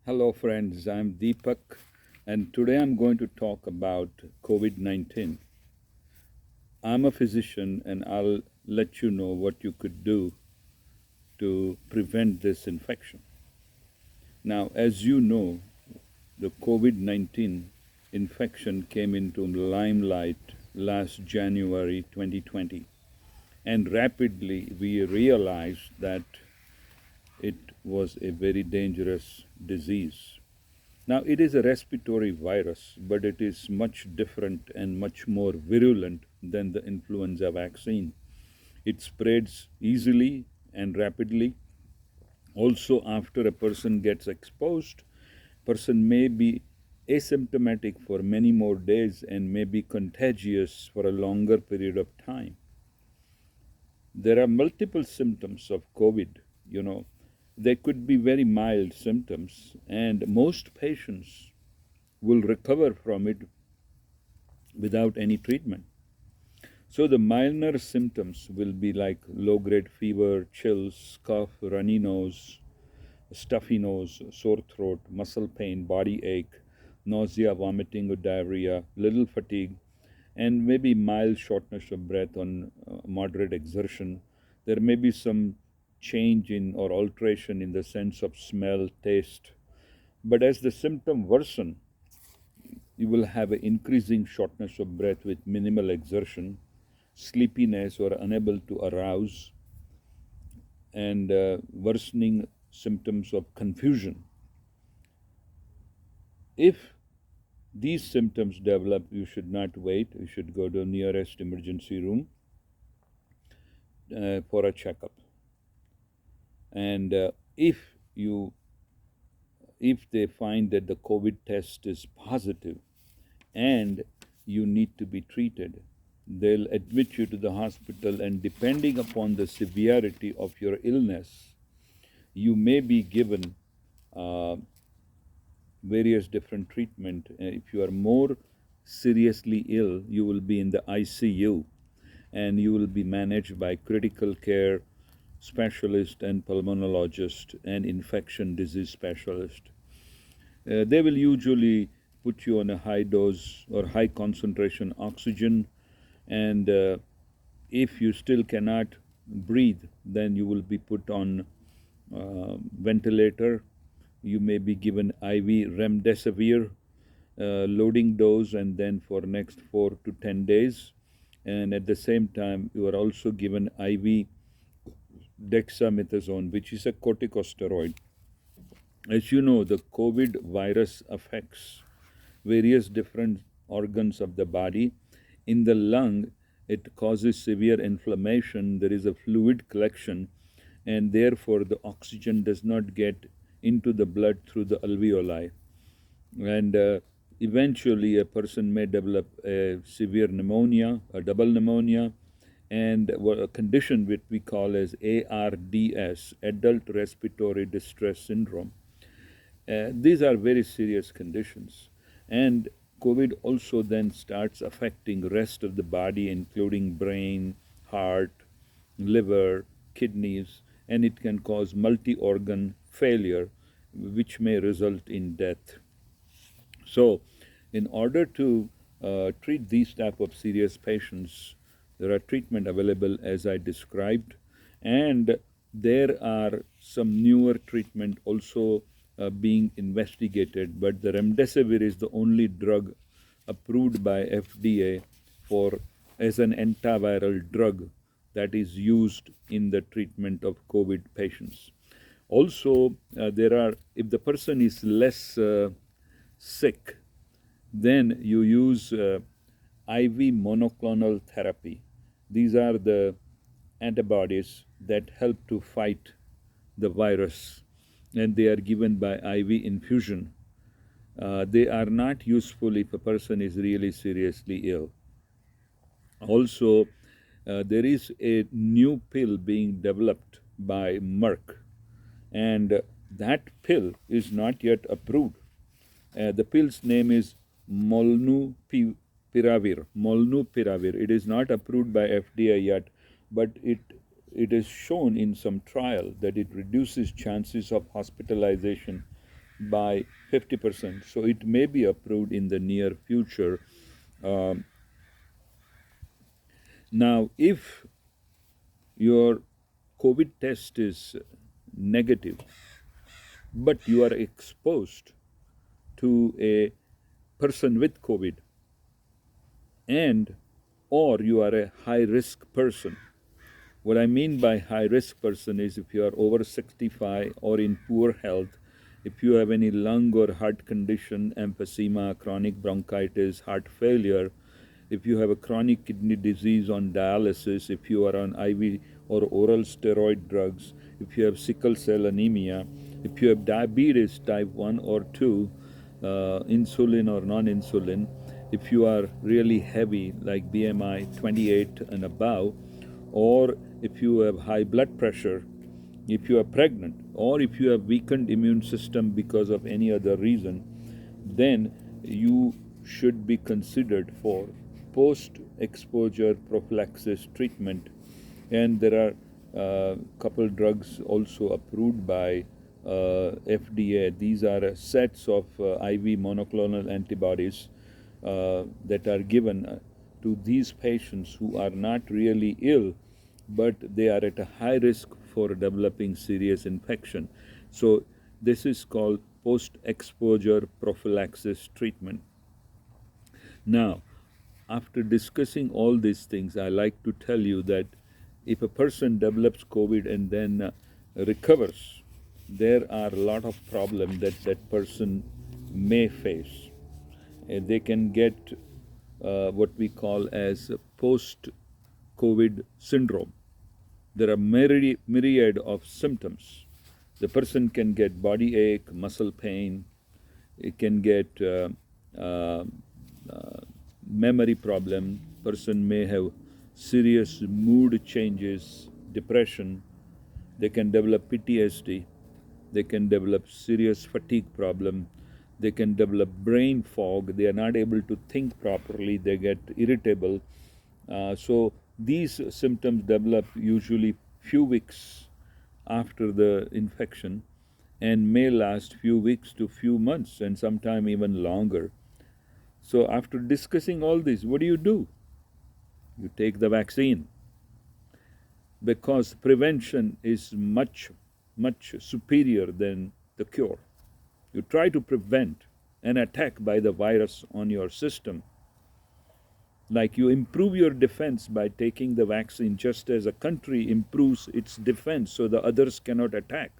Hello, friends. I'm Deepak, and today I'm going to talk about COVID 19. I'm a physician, and I'll let you know what you could do to prevent this infection. Now, as you know, the COVID 19 infection came into limelight last January 2020, and rapidly we realized that it was a very dangerous disease. Now, it is a respiratory virus, but it is much different and much more virulent than the influenza vaccine. It spreads easily and rapidly. Also, after a person gets exposed, person may be asymptomatic for many more days and may be contagious for a longer period of time. There are multiple symptoms of COVID. You know, they could be very mild symptoms, and most patients will recover from it without any treatment. So the minor symptoms will be like low-grade fever, chills, cough, runny nose, stuffy nose, sore throat, muscle pain, body ache, nausea, vomiting, or diarrhea, little fatigue, and maybe mild shortness of breath on moderate exertion. There may be some change in or alteration in the sense of smell, taste. But as the symptom worsen, you will have an increasing shortness of breath with minimal exertion, sleepiness or unable to arouse, and worsening symptoms of confusion. If these symptoms develop, you should not wait. You should go to the nearest emergency room for a checkup. And if they find that the COVID test is positive and you need to be treated, they'll admit you to the hospital, and depending upon the severity of your illness, you may be given uh, various different treatment. If you are more seriously ill, you will be in the ICU, and you will be managed by critical care specialist and pulmonologist and infection disease specialist. They will usually put you on a high dose or high concentration oxygen, and if you still cannot breathe, then you will be put on ventilator. You may be given IV remdesivir loading dose, and then for next 4 to 10 days. And at the same time, you are also given IV dexamethasone, which is a corticosteroid. As you know, the COVID virus affects various different organs of the body. In the lung, it causes severe inflammation. There is a fluid collection, and therefore the oxygen does not get into the blood through the alveoli. And eventually, a person may develop a severe pneumonia, a double pneumonia, and a condition which we call as ARDS, Adult Respiratory Distress Syndrome. These are very serious conditions. And COVID also then starts affecting rest of the body, including brain, heart, liver, kidneys, and it can cause multi-organ failure, which may result in death. So, in order to treat these type of serious patients, there are treatment available as I described, and there are some newer treatment also being investigated. But the remdesivir is the only drug approved by FDA for as an antiviral drug that is used in the treatment of COVID patients. Also, if the person is less sick, then you use IV monoclonal therapy. These are the antibodies that help to fight the virus, and they are given by IV infusion. They are not useful if a person is really seriously ill. Also, there is a new pill being developed by Merck, and that pill is not yet approved. The pill's name is Molnupiravir. Molnupiravir. It is not approved by FDA yet, but it is shown in some trial that it reduces chances of hospitalization by 50%. So it may be approved in the near future. Um, Now, if your COVID test is negative, but you are exposed to a person with COVID, and or you are a high risk person. What I mean by high risk person is if you are over 65 or in poor health, if you have any lung or heart condition, emphysema, chronic bronchitis, heart failure, if you have a chronic kidney disease on dialysis, if you are on IV or oral steroid drugs, if you have sickle cell anemia, if you have diabetes type 1 or 2, insulin or non-insulin, if you are really heavy like BMI 28 and above, or if you have high blood pressure, if you are pregnant, or if you have weakened immune system because of any other reason, then you should be considered for post-exposure prophylaxis treatment. And there are a couple drugs also approved by FDA. These are sets of IV monoclonal antibodies that are given to these patients who are not really ill, but they are at a high risk for developing serious infection. So this is called post-exposure prophylaxis treatment. Now, after discussing all these things, I like to tell you that if a person develops COVID and then recovers, there are a lot of problems that that person may face. They can get what we call as post-COVID syndrome. There are myriad of symptoms. The person can get body ache, muscle pain. It can get uh, memory problem. Person may have serious mood changes, depression. They can develop PTSD. They can develop serious fatigue problem. They can develop brain fog. They are not able to think properly. They get irritable. So these symptoms develop usually few weeks after the infection and may last few weeks to few months and sometime even longer. So after discussing all this, what do? You take the vaccine because prevention is much, much superior than the cure. You try to prevent an attack by the virus on your system. Like you improve your defense by taking the vaccine, just as a country improves its defense so the others cannot attack.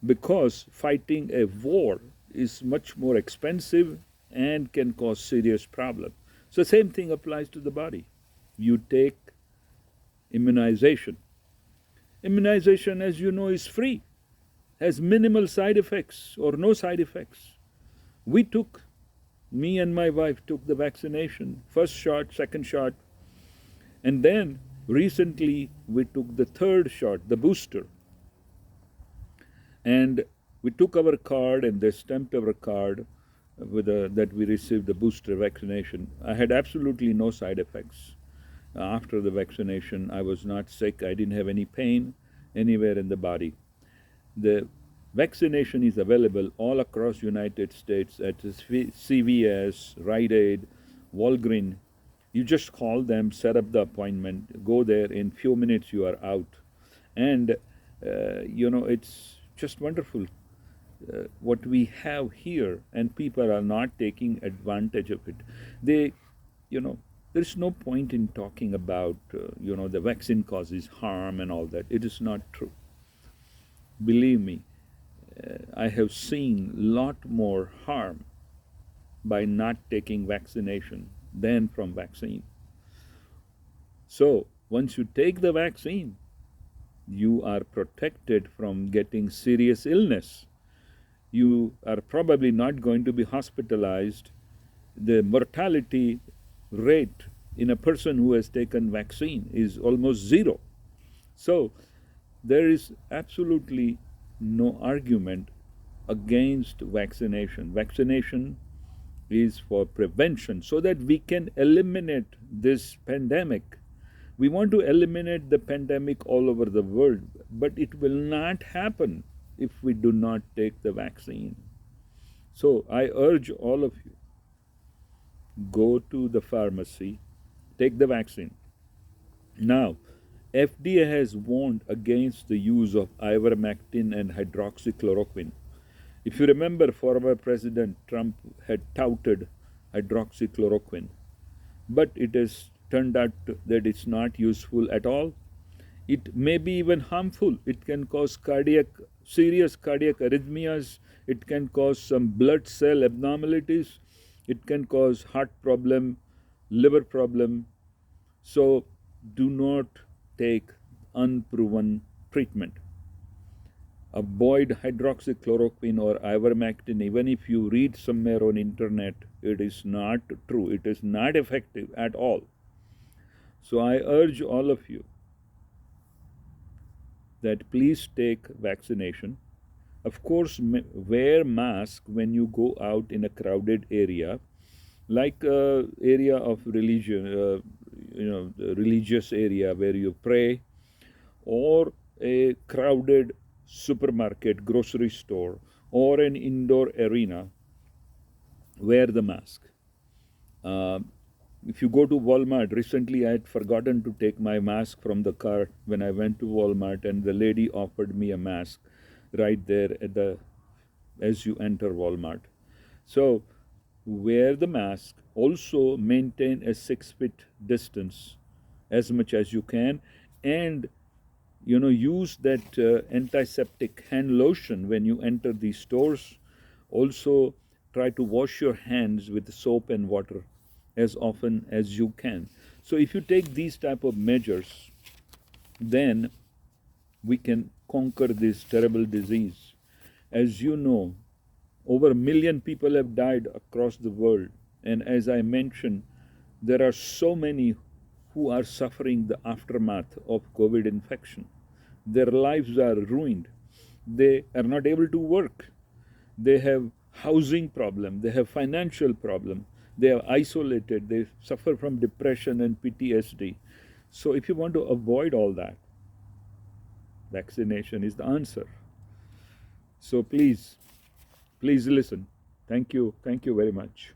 Because fighting a war is much more expensive and can cause serious problems. So same thing applies to the body. You take immunization. Immunization, as you know, is free, has minimal side effects or no side effects. Me and my wife took the vaccination, first shot, second shot, and then recently we took the third shot, the booster. And we took our card and they stamped our card that we received the booster vaccination. I had absolutely no side effects. After the vaccination, I was not sick. I didn't have any pain anywhere in the body. The vaccination is available all across United States at CVS, Rite Aid, Walgreens. You just call them, set up the appointment, go there. In few minutes you are out, and it's just wonderful what we have here, and people are not taking advantage of it. They, there's no point in talking about the vaccine causes harm and all that. It is not true. Believe me, I have seen a lot more harm by not taking vaccination than from vaccine. So once you take the vaccine, you are protected from getting serious illness. You are probably not going to be hospitalized. The mortality rate in a person who has taken vaccine is almost zero. So there is absolutely no argument against vaccination. Vaccination is for prevention so that we can eliminate this pandemic. We want to eliminate the pandemic all over the world, but it will not happen if we do not take the vaccine. So I urge all of you, go to the pharmacy, take the vaccine. Now, FDA has warned against the use of ivermectin and hydroxychloroquine. If you remember, former President Trump had touted hydroxychloroquine, but it has turned out that it's not useful at all. It may be even harmful. It can cause serious cardiac arrhythmias. It can cause some blood cell abnormalities. It can cause heart problem, liver problem. So do not take unproven treatment. Avoid hydroxychloroquine or ivermectin. Even if you read somewhere on internet, it is not true. It is not effective at all. So I urge all of you that please take vaccination. Of course, wear mask when you go out in a crowded area, like area of religion, religious area where you pray, or a crowded supermarket, grocery store, or an indoor arena. Wear the mask. Uh, if you go to Walmart, recently I had forgotten to take my mask from the car when I went to Walmart, and the lady offered me a mask right there as you enter Walmart. So wear the mask. Also maintain a 6 feet distance as much as you can, and use that antiseptic hand lotion when you enter these stores. Also try to wash your hands with soap and water as often as you can. So if you take these type of measures, then we can conquer this terrible disease. As you know, over 1 million people have died across the world, and as I mentioned, there are so many who are suffering the aftermath of COVID infection. Their lives are ruined. They are not able to work. They have housing problem. They have financial problem. They are isolated. They suffer from depression and PTSD. So if you want to avoid all that, vaccination is the answer. So please listen. Thank you. Thank you very much.